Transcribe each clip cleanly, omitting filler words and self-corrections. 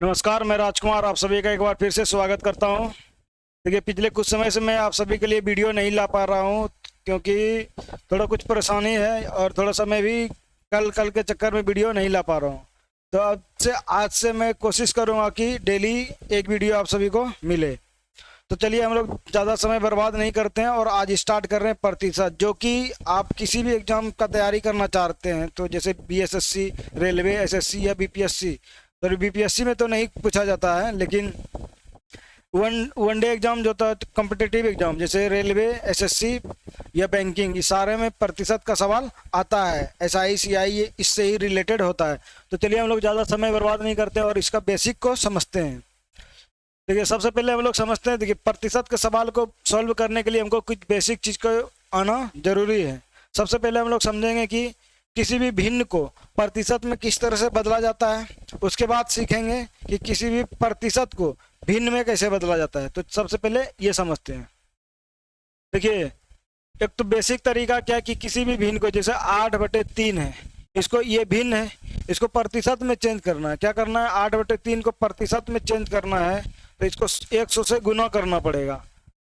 नमस्कार, मैं राजकुमार आप सभी का एक बार फिर से स्वागत करता हूं। देखिए, पिछले कुछ समय से मैं आप सभी के लिए वीडियो नहीं ला पा रहा हूं क्योंकि थोड़ा कुछ परेशानी है और थोड़ा सा मैं भी कल कल के चक्कर में वीडियो नहीं ला पा रहा हूं। तो आज से मैं कोशिश करूंगा कि डेली एक वीडियो आप सभी को मिले। तो चलिए, हम लोग ज़्यादा समय बर्बाद नहीं करते हैं और आज स्टार्ट कर रहे हैं प्रतिशत, जो कि आप किसी भी एग्ज़ाम का तैयारी करना चाहते हैं, तो जैसे बीएसएससी, रेलवे, एसएससी या बीपीएससी। तो बीपीएससी में तो नहीं पूछा जाता है, लेकिन वन डे एग्ज़ाम जो होता है, कॉम्पिटिटिव एग्ज़ाम जैसे रेलवे, एसएससी या बैंकिंग, इस सारे में प्रतिशत का सवाल आता है। एसआई, सीआई इससे ही रिलेटेड होता है। तो चलिए, हम लोग ज़्यादा समय बर्बाद नहीं करते और इसका बेसिक को समझते हैं। देखिए, सबसे पहले हम लोग समझते हैं, देखिए, प्रतिशत के सवाल को सॉल्व करने के लिए हमको कुछ बेसिक चीज़ को आना जरूरी है। सबसे पहले हम लोग समझेंगे कि किसी भी भिन्न को प्रतिशत में किस तरह से बदला जाता है। उसके बाद सीखेंगे कि किसी भी प्रतिशत को भिन्न में कैसे बदला जाता है। तो सबसे पहले ये समझते हैं। देखिए, एक तो बेसिक तरीका क्या है कि किसी भी भिन्न को, जैसे 8/3 है, इसको, ये भिन्न है, इसको प्रतिशत में चेंज करना है। क्या करना है? 8/3 को प्रतिशत में चेंज करना है, तो इसको 100 से गुना करना पड़ेगा।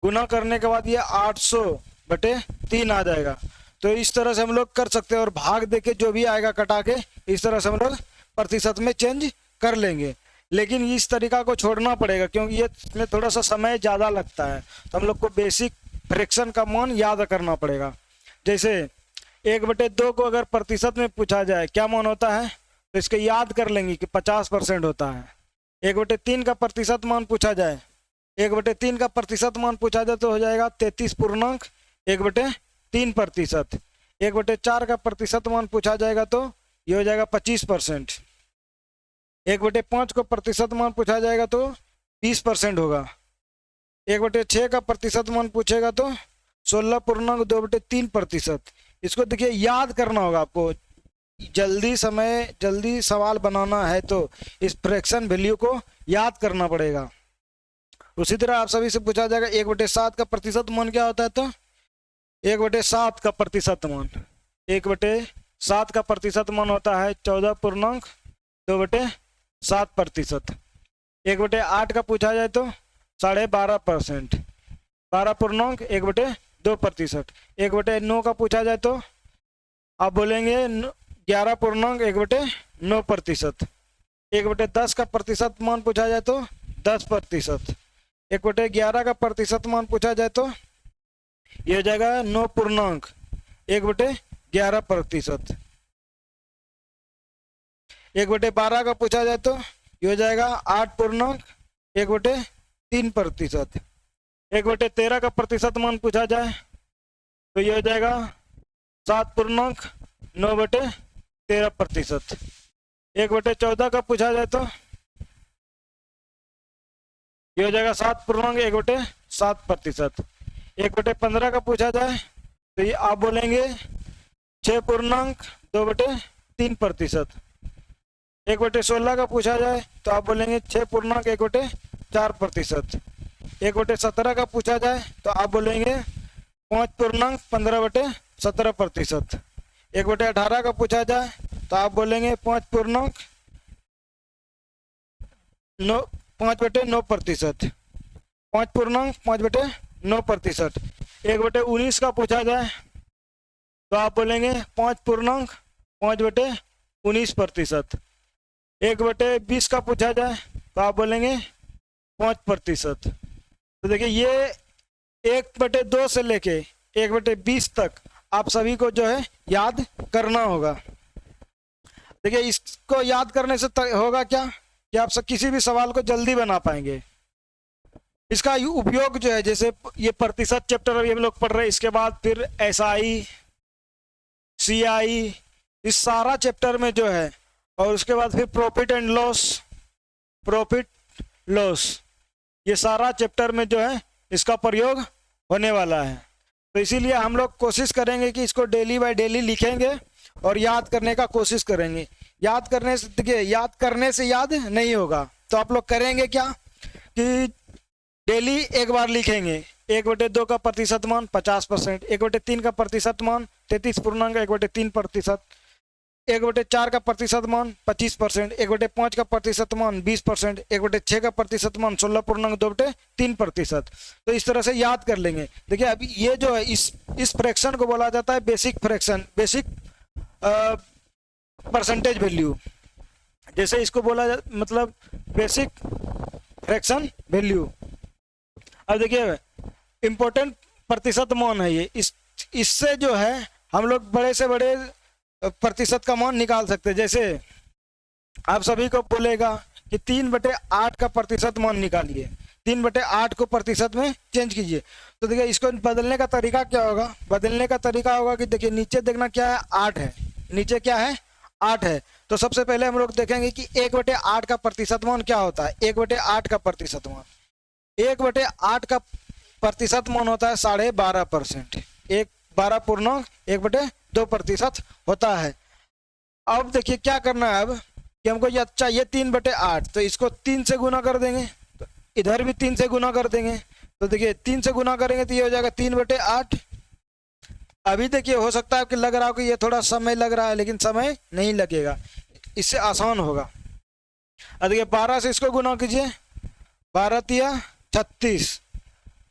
गुना करने के बाद ये 800/3 आ जाएगा। तो इस तरह से हम लोग कर सकते हैं और भाग दे के जो भी आएगा कटा के, इस तरह से हम लोग प्रतिशत में चेंज कर लेंगे। लेकिन इस तरीका को छोड़ना पड़ेगा क्योंकि ये इसमें थोड़ा सा समय ज़्यादा लगता है। तो हम लोग को बेसिक फ्रैक्शन का मान याद करना पड़ेगा। जैसे 1/2 को अगर प्रतिशत में पूछा जाए क्या मान होता है, तो इसके याद कर लेंगे कि 50% होता है। 1/3 का प्रतिशत मान पूछा जाए, 1/3 का प्रतिशत मान पूछा जाए तो हो जाएगा 33.1/3%। 1/4 का प्रतिशत मान पूछा जाएगा तो ये हो जाएगा 25%। 1/5 को प्रतिशत मान पूछा जाएगा तो 20% होगा। 1/6 का प्रतिशत मान पूछेगा तो 16.2/3%। इसको देखिए, याद करना होगा आपको। जल्दी सवाल बनाना है तो इस फ्रैक्शन वैल्यू को याद करना पड़ेगा। उसी तरह आप सभी से पूछा जाएगा 1/7 का प्रतिशत मान क्या होता है, तो 1/7 का प्रतिशत मान, 1/7 का प्रतिशत मान होता है 14.2/7%। 1/8 का पूछा जाए तो 12.5%, 12.1/2%। 1/9 का पूछा जाए तो आप बोलेंगे 11.1/9%। 1/10 का प्रतिशत मान पूछा जाए तो 10%। 1/11 का प्रतिशत मान पूछा जाए तो ये हो जाएगा 9.1/11%। 1/12 का पूछा जाए तो ये हो जाएगा 8.1/3%। 1/13 का प्रतिशत मान पूछा जाए तो ये हो जाएगा 7.9/13%। 1/14 का पूछा जाए तो ये हो जाएगा 7.1/7%। 1/15 का पूछा जाए तो ये आप बोलेंगे 6.2/3%। 1/16 का पूछा जाए तो आप बोलेंगे 6.1/4%। 1/17 का पूछा जाए तो आप बोलेंगे 5.15/17%। 1/18 का पूछा जाए तो आप बोलेंगे 5.9%। 5.9%। 1/19 का पूछा जाए तो आप बोलेंगे 5.5/19%। 1/20 का पूछा जाए तो आप बोलेंगे 5%। तो देखिए, ये 1/2 से लेके 1/20 तक आप सभी को जो है याद करना होगा। देखिए, इसको याद करने से होगा क्या कि आप किसी भी सवाल को जल्दी बना पाएंगे। इसका उपयोग जो है, जैसे ये प्रतिशत चैप्टर अभी हम लोग पढ़ रहे हैं, इसके बाद फिर एसआई, सीआई, इस सारा चैप्टर में जो है, और उसके बाद फिर प्रॉफिट लॉस, ये सारा चैप्टर में जो है इसका प्रयोग होने वाला है। तो इसीलिए हम लोग कोशिश करेंगे कि इसको डेली बाय डेली लिखेंगे और याद करने का कोशिश करेंगे। याद करने से, देखिए, याद करने से याद नहीं होगा। तो आप लोग करेंगे क्या कि डेली एक बार लिखेंगे। 1/2 का प्रतिशत मान 50%, 1/3 का प्रतिशत मान 33.1/3%, 1/4 का प्रतिशत मान 25%, 1/5 का प्रतिशत मान 20%, 1/6 का प्रतिशत मान 16.2/3%। तो इस तरह से याद कर लेंगे। देखिए अभी ये जो है इस फ्रैक्शन को बोला जाता है basic fraction, basic percentage value. जैसे इसको बोला मतलब बेसिक फ्रैक्शन वैल्यू। अब देखिए इम्पोर्टेंट प्रतिशत मान है ये, इससे जो है हम लोग बड़े से बड़े प्रतिशत का मान निकाल सकते हैं। जैसे आप सभी को बोलेगा कि 3/8 का प्रतिशत मान निकालिए, 3/8 को प्रतिशत में चेंज कीजिए। तो देखिए इसको बदलने का तरीका क्या होगा, बदलने का तरीका होगा कि देखिए नीचे देखना क्या है, 8 है, नीचे क्या है 8 है। तो सबसे पहले हम लोग देखेंगे कि 1/8 का प्रतिशत मान क्या होता है। 1/8 का प्रतिशत मान, 1/8 का प्रतिशत मान होता है 12.5%, 12.1/2% होता है। अब देखिए क्या करना है, अब कि हमको ये चाहिए 3/8, तो इसको 3 से गुना कर देंगे, तो इधर भी 3 से गुना कर देंगे। तो देखिए 3 से गुना करेंगे तो ये हो जाएगा 3/8। अभी देखिए हो सकता है कि लग रहा हो कि ये थोड़ा समय लग रहा है, लेकिन समय नहीं लगेगा, इससे आसान होगा। अब देखिए 12 से इसको गुना कीजिए, 12 तिया 36,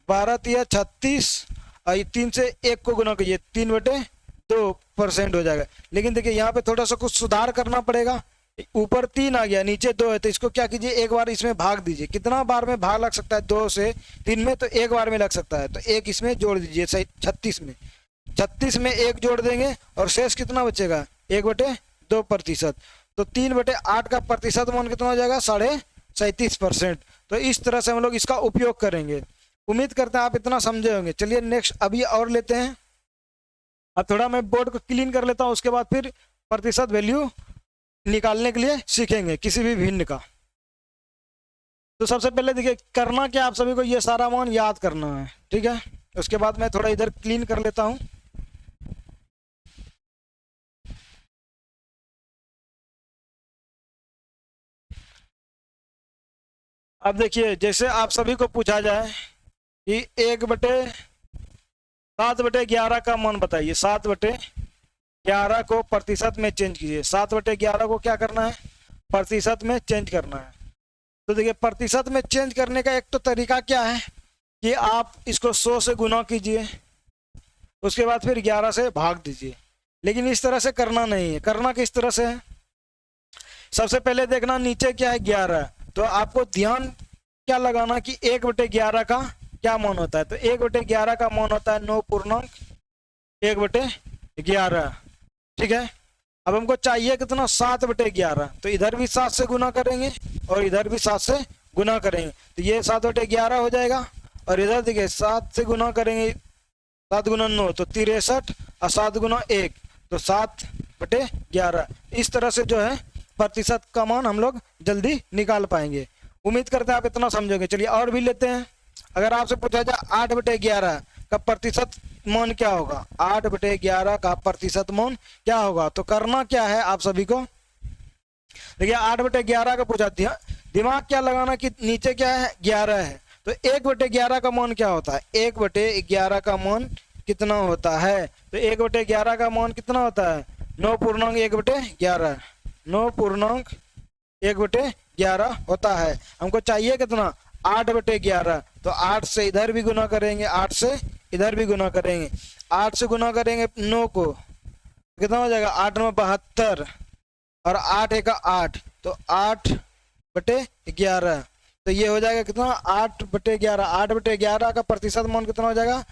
12 तिया 36, और 3 से 1 को गुना कीजिए, 3/2% हो जाएगा। लेकिन देखिए यहाँ पे थोड़ा सा कुछ सुधार करना पड़ेगा। ऊपर 3 आ गया, नीचे 2 है, तो इसको क्या कीजिए, एक बार इसमें भाग दीजिए। कितना बार में भाग लग सकता है 2 से 3 में, तो एक बार में लग सकता है, तो 1 इसमें जोड़ दीजिए 36 में, 36 में 1 जोड़ देंगे और शेष कितना बचेगा 1/2%। तो 3/8 का प्रतिशत मान कितना हो जाएगा 37.5%। तो इस तरह से हम लोग इसका उपयोग करेंगे। उम्मीद करते हैं आप इतना समझे होंगे। चलिए नेक्स्ट अभी और लेते हैं। अब थोड़ा मैं बोर्ड को क्लीन कर लेता हूँ, उसके बाद फिर प्रतिशत वैल्यू निकालने के लिए सीखेंगे किसी भी भिन्न का। तो सबसे पहले देखिए करना क्या, आप सभी को ये सारा मान याद करना है, ठीक है। उसके बाद मैं थोड़ा इधर क्लीन कर लेता हूँ। अब देखिए जैसे आप सभी को पूछा जाए कि 7/11 का मान बताइए, 7/11 को प्रतिशत में चेंज कीजिए। 7/11 को क्या करना है, प्रतिशत में चेंज करना है। तो देखिए प्रतिशत में चेंज करने का एक तो तरीका क्या है कि आप इसको 100 से गुना कीजिए, उसके बाद फिर 11 से भाग दीजिए। लेकिन इस तरह से करना नहीं है, करना किस तरह से है, सबसे पहले देखना नीचे क्या है 11, तो आपको ध्यान क्या लगाना कि 1/11 का क्या मान होता है। तो 1/11 का मान होता है 9.1/11, ठीक है। अब हमको चाहिए कितना 7/11, तो इधर भी 7 से गुना करेंगे और इधर भी 7 से गुना करेंगे, तो ये 7/11 हो जाएगा। और इधर देखिए 7 से गुना करेंगे, 7 गुना 9 तो 63, और 7 गुना 1 तो 7/11। इस तरह से जो है प्रतिशत का मान हम लोग जल्दी निकाल पाएंगे। उम्मीद करते हैं आप इतना समझोगे। चलिए और भी लेते हैं। अगर आपसे पूछा जाए 8/11 का प्रतिशत मान क्या होगा, 8/11 का प्रतिशत मान क्या होगा, तो करना क्या है आप सभी को, देखिए 8/11 का पूछा, दिमाग क्या लगाना कि नीचे क्या है 11 है, तो 1/11 का मान क्या होता है, 1/11 का मान कितना होता है, तो 1/11 का मान कितना होता है 9.1/11, 9.1/11 होता है। हमको चाहिए कितना 8/11, तो 8 से इधर भी गुना करेंगे, 8 से इधर भी गुना करेंगे, 8 से गुना करेंगे 9 को, कितना हो जाएगा 8 9 72, और 8 1 8, तो 8/11, तो ये हो जाएगा कितना 8/11। 8/11 का प्रतिशत मान कितना हो जाएगा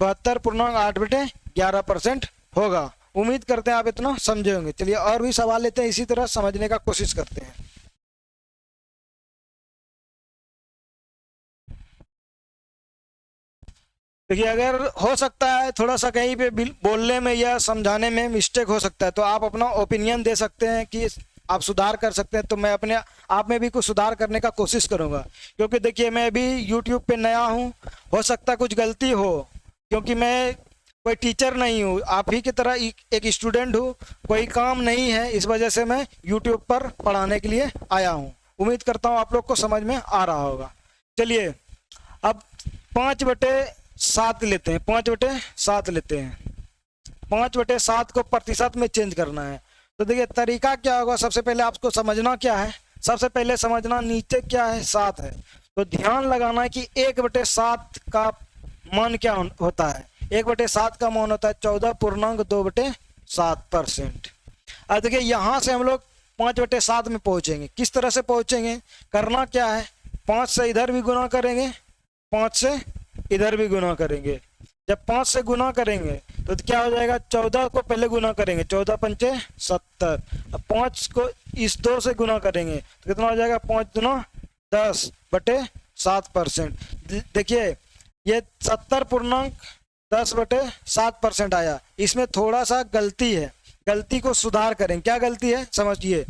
72.8/11% होगा। उम्मीद करते हैं आप इतना समझे होंगे। चलिए और भी सवाल लेते हैं, इसी तरह समझने का कोशिश करते हैं। देखिए अगर हो सकता है थोड़ा सा कहीं पे बोलने में या समझाने में मिस्टेक हो सकता है, तो आप अपना ओपिनियन दे सकते हैं कि आप सुधार कर सकते हैं, तो मैं अपने आप में भी कुछ सुधार करने का कोशिश करूंगा। क्योंकि देखिए मैं भी यूट्यूब पे नया हूं, हो सकता है कुछ गलती हो, क्योंकि मैं कोई टीचर नहीं हूँ, आप ही की तरह एक स्टूडेंट हूँ, कोई काम नहीं है, इस वजह से मैं यूट्यूब पर पढ़ाने के लिए आया हूँ। उम्मीद करता हूँ आप लोग को समझ में आ रहा होगा। चलिए अब 5/7 लेते हैं, 5/7 लेते हैं। 5/7 को प्रतिशत में चेंज करना है, तो देखिए तरीका क्या होगा, सबसे पहले आपको समझना क्या है, सबसे पहले समझना नीचे क्या है, 7 है। तो ध्यान लगाना है कि 1/7 का मान क्या होता है। 1/7 का मान होता है 14.2/7%। अब देखिए यहाँ से हम लोग 5/7 में पहुंचेंगे। किस तरह से पहुंचेंगे, करना क्या है, 5 से इधर भी गुना करेंगे, 5 से इधर भी गुना करेंगे। जब 5 से गुना करेंगे तो क्या हो जाएगा, 14 को पहले गुना करेंगे, 14 पंचे 70। अब 5 को इस 2 से गुना करेंगे तो कितना हो जाएगा, 5 दूना 10/7%। देखिए ये 70.10/7% आया। इसमें थोड़ा सा गलती है, गलती को सुधार करें। क्या गलती है समझिए,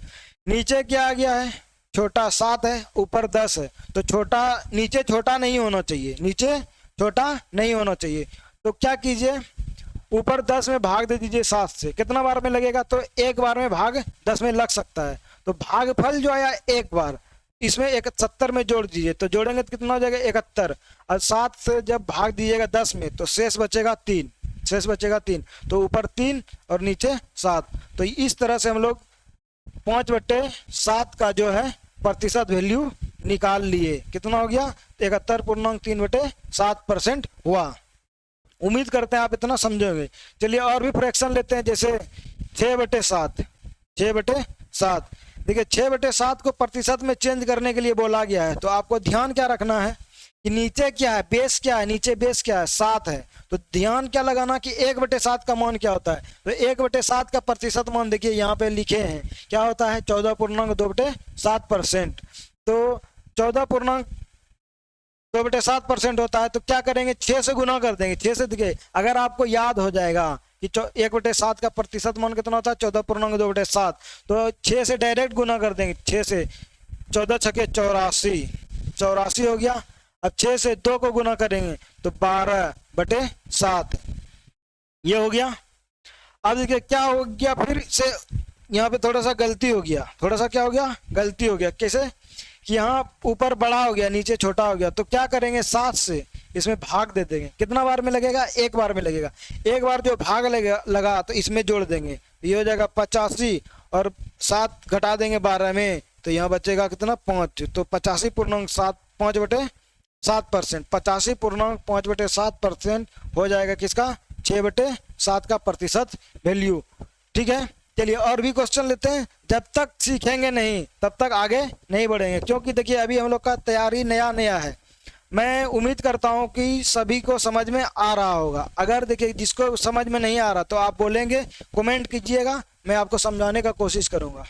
नीचे क्या आ गया है, छोटा 7 है, ऊपर 10 है, तो छोटा नीचे छोटा नहीं होना चाहिए, नीचे छोटा नहीं होना चाहिए। तो क्या कीजिए, ऊपर 10 में भाग दे दीजिए 7 से। कितना बार में लगेगा, तो एक बार में भाग 10 में लग सकता है। तो भागफल जो आया एक बार, इसमें 71 में जोड़ दीजिए, तो जोड़ेंगे तो कितना हो जाएगा, 71। और 7 से जब भाग दीजिएगा 10 में तो शेष बचेगा 3, शेष बचेगा 3। तो ऊपर 3 और नीचे 7। तो इस तरह से हम लोग 5/7 का जो है प्रतिशत वैल्यू निकाल लिए। कितना हो गया, 71.3/7% हुआ। उम्मीद करते हैं आप इतना समझोगे। चलिए और भी फ्रैक्शन लेते हैं, जैसे 6/7। 6/7 देखिए 6/7 को प्रतिशत में चेंज करने के लिए बोला गया है। तो आपको ध्यान क्या रखना है कि नीचे क्या है, बेस क्या है, नीचे बेस क्या है, 7 है। तो ध्यान क्या लगाना कि 1/7 का मान क्या होता है। तो 1/7 का प्रतिशत मान देखिए यहाँ पे लिखे हैं, क्या होता है, 14.2/7%। तो 14.2/7% होता है। तो क्या करेंगे, 6 से गुना कर देंगे। 6 से देखिए अगर आपको याद हो जाएगा कि 1/7 का प्रतिशत मान कितना होता है, 14.2/7। तो 6 से डायरेक्ट गुना कर देंगे। 6 से 14 छके 84, 84 हो गया। अब 6 से 2 को गुना करेंगे तो 12/7 ये हो गया। अब देखिए क्या हो गया, फिर से यहाँ पे थोड़ा सा गलती हो गया, थोड़ा सा क्या हो गया, गलती हो गया। कैसे कि यहाँ ऊपर बड़ा हो गया, नीचे छोटा हो गया। तो क्या करेंगे, 7 से इसमें भाग दे देंगे। कितना बार में लगेगा, एक बार में लगेगा। एक बार जो भाग लगा तो इसमें जोड़ देंगे, ये हो जाएगा 85। और 7 घटा देंगे 12 में तो यहाँ बचेगा कितना, 5। तो 85.7 5/7%, 85.5/7% हो जाएगा किसका, 6/7 का प्रतिशत वैल्यू। ठीक है, चलिए और भी क्वेश्चन लेते हैं। जब तक सीखेंगे नहीं तब तक आगे नहीं बढ़ेंगे, क्योंकि देखिए अभी हम लोग का तैयारी नया नया है। मैं उम्मीद करता हूं कि सभी को समझ में आ रहा होगा। अगर देखिए जिसको समझ में नहीं आ रहा तो आप बोलेंगे, कमेंट कीजिएगा, मैं आपको समझाने का कोशिश करूंगा।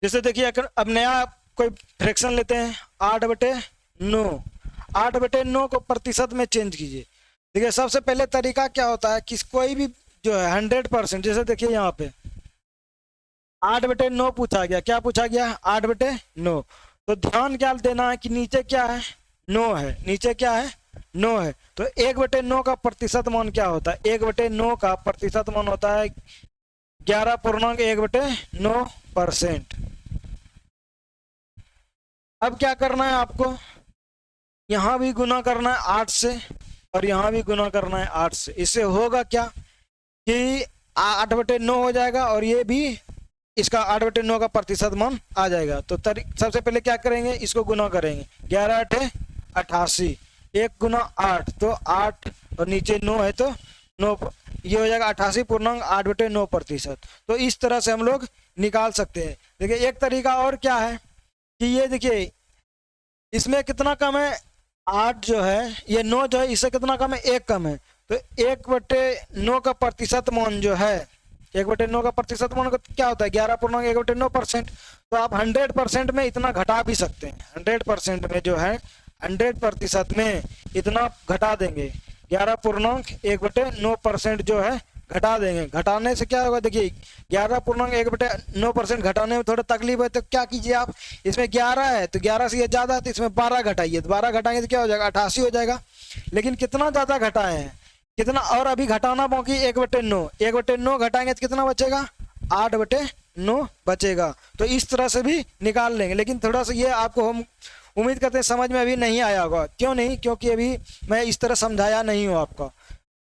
जैसे देखिए अब नया कोई फ्रैक्शन लेते हैं, 8/9। 8/9 को प्रतिशत में चेंज कीजिए। देखिए सबसे पहले तरीका क्या होता है कि कोई भी जो है 100%, जैसे देखिए यहाँ पे 8/9 पूछा गया। क्या पूछा गया, 8/9। तो ध्यान क्या देना है कि नीचे क्या है, 9 है, नीचे क्या है, 9 है। तो 1/9 का प्रतिशत मान क्या होता है, 1/9 का प्रतिशत मान होता है 11.1/9%। अब क्या करना है आपको, यहाँ भी गुना करना है 8 से और यहाँ भी गुना करना है 8 से। इससे होगा क्या कि 8/9 हो जाएगा और ये भी इसका 8/9 का प्रतिशत मान आ जाएगा। तो सबसे पहले क्या करेंगे, इसको गुना करेंगे, 11×8 = 88, 1 × 8 तो 8 और नीचे 9 है तो 9, ये हो जाएगा 88.8/9%। तो इस तरह से हम लोग निकाल सकते हैं। देखिए एक तरीका और क्या है कि ये देखिए इसमें कितना कम है, 8 जो है, ये 9 जो है, इससे कितना कम है, 1 कम है। तो 1/9 का प्रतिशत मान जो है, 1/9 का प्रतिशत मान क्या होता है, 11.1/9%। तो आप 100% में इतना घटा भी सकते हैं। 100% में जो है, 100% में इतना घटा देंगे, 11.1/9% जो है घटा देंगे। घटाने से क्या होगा, देखिए 11.1/9% घटाने में थोड़ा तकलीफ है। तो क्या कीजिए आप, इसमें 11 है तो 11 से ये ज़्यादा है तो इसमें 12 घटाइए, तो 12 घटाएंगे तो क्या हो जाएगा, 88 हो जाएगा। लेकिन कितना ज़्यादा घटाए हैं, कितना और अभी घटाना बाकी 1/9। 1/9 घटाएंगे तो कितना बचेगा, 8/9 बचेगा। तो इस तरह से भी निकाल लेंगे। लेकिन थोड़ा सा ये आपको उम्मीद करते हैं समझ में अभी नहीं आया होगा। क्यों नहीं? क्योंकि अभी मैं इस तरह समझाया नहीं हूँ आपको।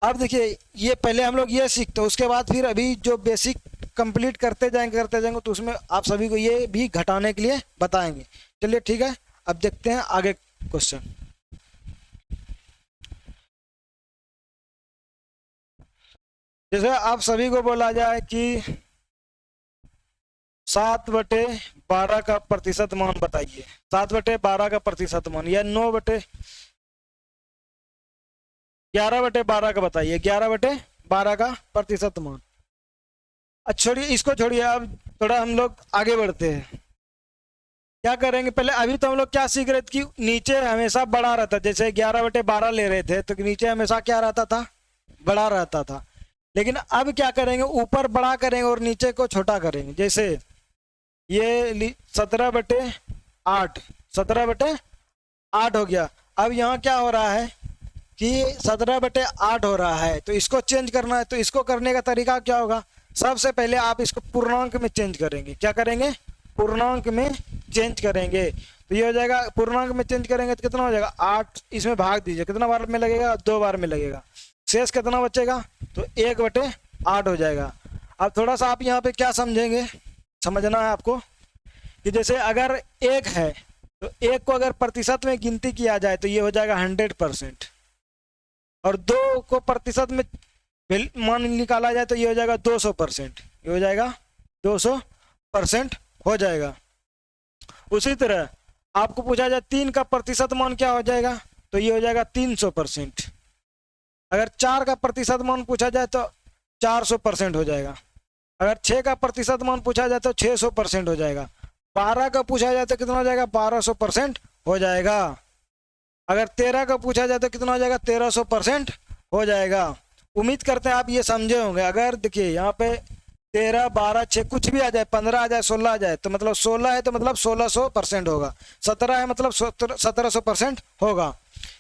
अब देखिए, ये पहले हम लोग ये सीखते हैं, उसके बाद फिर अभी जो बेसिक कंप्लीट करते जाएंगे तो उसमें आप सभी को ये भी घटाने के लिए बताएंगे। चलिए ठीक है, अब देखते हैं आगे क्वेश्चन। जैसे आप सभी को बोला जाए कि 7/12 का प्रतिशत मान बताइए। 7/12 का प्रतिशत मान, या 11/12 का बताइए। 11/12 का प्रतिशत मान। अच्छा छोड़िए, इसको छोड़िए, अब थोड़ा हम लोग आगे बढ़ते हैं। क्या करेंगे पहले, अभी तो हम लोग क्या सीख रहे थे कि नीचे हमेशा बड़ा रहता, जैसे 11/12 ले रहे थे तो नीचे हमेशा क्या रहता था? बड़ा रहता था। लेकिन अब क्या करेंगे, ऊपर बड़ा करेंगे और नीचे को छोटा करेंगे। जैसे ये 17/8, 17/8 हो गया। अब यहाँ क्या हो रहा है कि 17/8 हो रहा है, तो इसको चेंज करना है। तो इसको करने का तरीका क्या होगा? सबसे पहले आप इसको पूर्णांक में चेंज करेंगे। क्या करेंगे? पूर्णांक में चेंज करेंगे। तो ये हो जाएगा, पूर्णांक में चेंज करेंगे तो कितना हो जाएगा? 8। इसमें भाग दीजिए, कितना बार में लगेगा? 2 बार में लगेगा। शेष कितना बचेगा? तो 1/8 हो जाएगा। अब थोड़ा सा आप यहाँ पे क्या समझेंगे, समझना है आपको कि जैसे अगर 1 है तो 1 को अगर प्रतिशत में गिनती किया जाए तो ये हो जाएगा 100%, और 2 को प्रतिशत में मान निकाला जाए तो ये हो जाएगा 200%। ये हो जाएगा 200% हो जाएगा। उसी तरह आपको पूछा जाए 3 का प्रतिशत मान क्या हो जाएगा, तो ये हो जाएगा 300%। अगर 4 का प्रतिशत मान पूछा जाए तो 400% हो जाएगा। अगर 6 का प्रतिशत मान पूछा जाए तो 600% हो जाएगा। 12 का पूछा जाए तो कितना हो जाएगा? 1200% हो जाएगा। अगर 13 का पूछा जाए तो कितना हो जाएगा? 1300% हो जाएगा। उम्मीद करते हैं आप ये समझे होंगे। अगर देखिए यहाँ पे 13, 12, 6 कुछ भी आ जाए, 15 आ जाए, 16 आ जाए, तो मतलब 16 है तो मतलब 1600% होगा। 17 है मतलब 1700% होगा।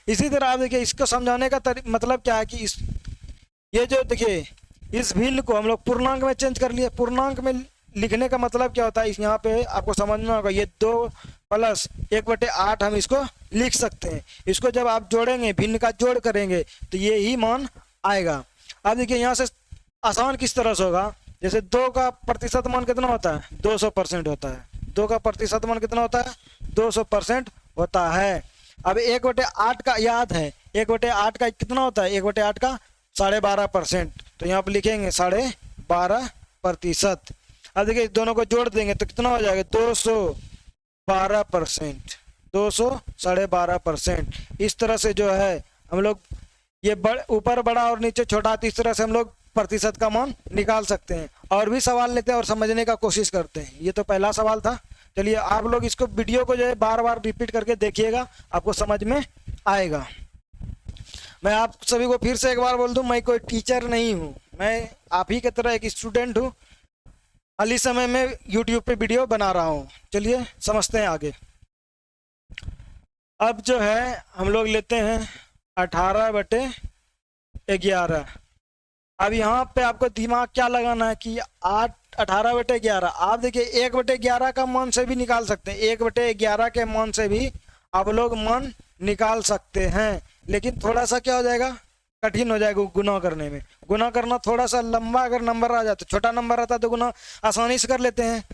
इसी तरह आप देखिए, इसको समझाने का मतलब क्या है कि ये जो देखिए इस भिन्न को हम लोग पूर्णांक में चेंज कर लिए। पूर्णांक में लिखने का मतलब क्या होता है, इस यहाँ पे आपको समझना होगा। ये 2 + 1/8 हम इसको लिख सकते हैं। इसको जब आप जोड़ेंगे, भिन्न का जोड़ करेंगे तो ये ही मान आएगा। अब देखिए यहाँ से आसान किस तरह से होगा। जैसे 2 का प्रतिशत मान कितना होता है? 200% होता है। 2 का प्रतिशत मान कितना होता है? 200% होता है। अब 1/8 का याद है, 1/8 का कितना होता है? 1/8 का 12.5%। तो यहाँ पर लिखेंगे 12.5%। अब देखिए दोनों को जोड़ देंगे तो कितना हो जाएगा? 212%। 212.5%। इस तरह से जो है हम लोग ये ऊपर बड़ा और नीचे छोटा, इस तरह से हम लोग प्रतिशत का मान निकाल सकते हैं। और भी सवाल लेते हैं और समझने का कोशिश करते हैं। ये तो पहला सवाल था। चलिए आप लोग इसको वीडियो को जो है बार बार रिपीट करके देखिएगा, आपको समझ में आएगा। मैं आप सभी को फिर से एक बार बोल दूं, मैं कोई टीचर नहीं हूं, मैं आप ही की तरह एक स्टूडेंट हूं। हाल ही समय में यूट्यूब पे वीडियो बना रहा हूं। चलिए समझते हैं आगे। अब जो है हम लोग लेते हैं 18/11। अब यहाँ पे आपको दिमाग क्या लगाना है कि 18/11। आप देखिए 1/11 का मान से भी निकाल सकते हैं। 1/11 के मान से भी आप लोग मान निकाल सकते हैं, लेकिन थोड़ा सा क्या हो जाएगा? कठिन हो जाएगा गुना करने में। गुना करना थोड़ा सा लंबा, अगर नंबर आ जाता, छोटा नंबर आता तो गुना आसानी से कर लेते हैं।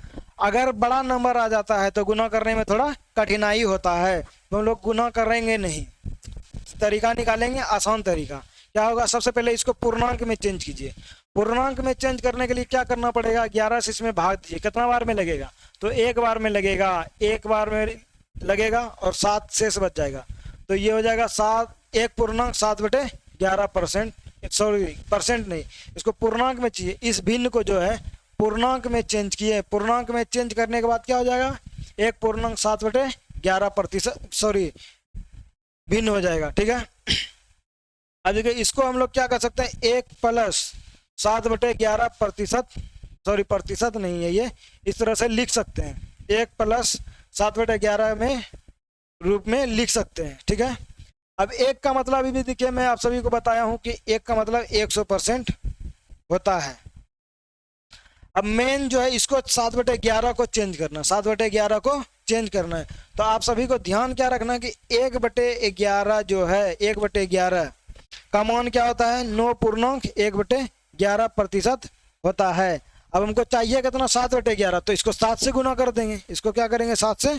अगर बड़ा नंबर आ जाता है तो गुना करने में थोड़ा कठिनाई होता है। तो हम लोग गुना करेंगे नहीं, तरीका निकालेंगे आसान तरीका। क्या होगा? सबसे पहले इसको पूर्णांक में चेंज कीजिए। पूर्णांक में चेंज करने के लिए क्या करना पड़ेगा? 11 से इसमें भाग दीजिए। कितना बार में लगेगा? तो 1 बार में लगेगा। 1 बार में लगेगा और 7 शेष बच जाएगा। तो ये हो जाएगा 1.7/11%। सॉरी परसेंट नहीं, इसको पूर्णांक में चाहिए। इस भिन्न को जो है पूर्णांक में चेंज किए। पूर्णांक में चेंज करने के बाद क्या हो जाएगा? 1.7/11%, सॉरी भिन्न हो जाएगा। ठीक है। अब देखिए इसको हम लोग क्या कर सकते हैं? 1 + 7/11%, सॉरी प्रतिशत नहीं है ये, इस तरह से लिख सकते हैं। 1 + 7/11 में रूप में लिख सकते हैं। ठीक है। अब 1 का मतलब अभी भी देखिए मैं आप सभी को बताया हूं कि 1 का मतलब 100% होता है। अब मेन जो है इसको 7/11 को चेंज करना। 7/11 को चेंज करना है। तो आप सभी को ध्यान क्या रखना है कि 1/11 जो है 1/11 का मान क्या होता है, 9 पूर्णांक 1/11% होता है। अब हमको चाहिए कितना, 7/11, तो इसको 7 से गुना कर देंगे। इसको क्या करेंगे, 7 से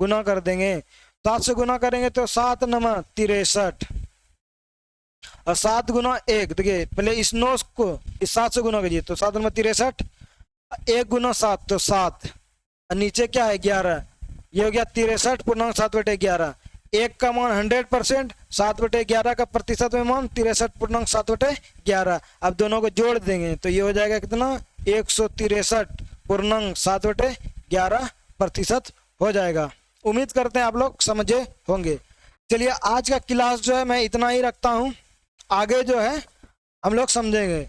गुना कर देंगे। 7 से गुना करेंगे तो 7 9 63 और 7 गुना 1, देखिए पहले इस 9 को इस 7 से गुना कीजिए तो 7 9 63, 1 गुना 7 तो 7 और नीचे क्या है 11, ये हो गया 63 पूर्णांक 7/11। 1 का मान 100%, 7/11 का प्रतिशत में मान 63 पूर्णांक 7/11। अब दोनों को जोड़ देंगे तो ये हो जाएगा कितना, 163 पूर्णांक 7/11% हो जाएगा। उम्मीद करते हैं आप लोग समझे होंगे। चलिए आज का क्लास जो है मैं इतना ही रखता हूँ, आगे जो है हम लोग समझेंगे।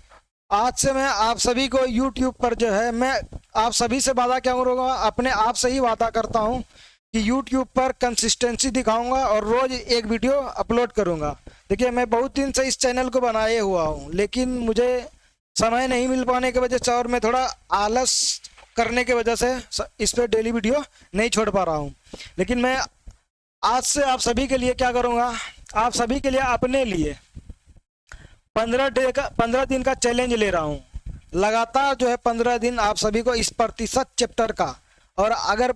आज से मैं आप सभी को YouTube पर जो है, मैं आप सभी से वादा क्या करूँगा, अपने आप से ही वादा करता हूँ कि YouTube पर कंसिस्टेंसी दिखाऊंगा और रोज एक वीडियो अपलोड करूंगा। देखिए मैं बहुत दिन से इस चैनल को बनाए हुआ हूँ, लेकिन मुझे समय नहीं मिल पाने की वजह से और मैं थोड़ा आलस करने की वजह से इस पर डेली वीडियो नहीं छोड़ पा रहा हूँ। लेकिन मैं आज से आप सभी के लिए क्या करूँगा, आप सभी के लिए अपने लिए 15 दिन का चैलेंज ले रहा हूँ। लगातार जो है 15 दिन आप सभी को इस प्रतिशत चैप्टर का, और अगर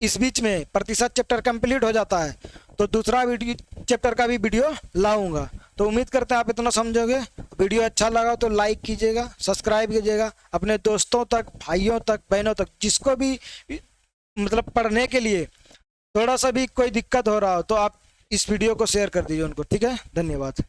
इस बीच में प्रतिशत चैप्टर कंप्लीट हो जाता है तो दूसरा वीडियो चैप्टर का भी वीडियो लाऊंगा। तो उम्मीद करते हैं आप इतना समझोगे। वीडियो अच्छा लगा तो लाइक कीजिएगा, सब्सक्राइब कीजिएगा, अपने दोस्तों तक, भाइयों तक, बहनों तक, जिसको भी मतलब पढ़ने के लिए थोड़ा सा भी कोई दिक्कत हो रहा हो तो आप इस वीडियो को शेयर कर दीजिए उनको। ठीक है, धन्यवाद।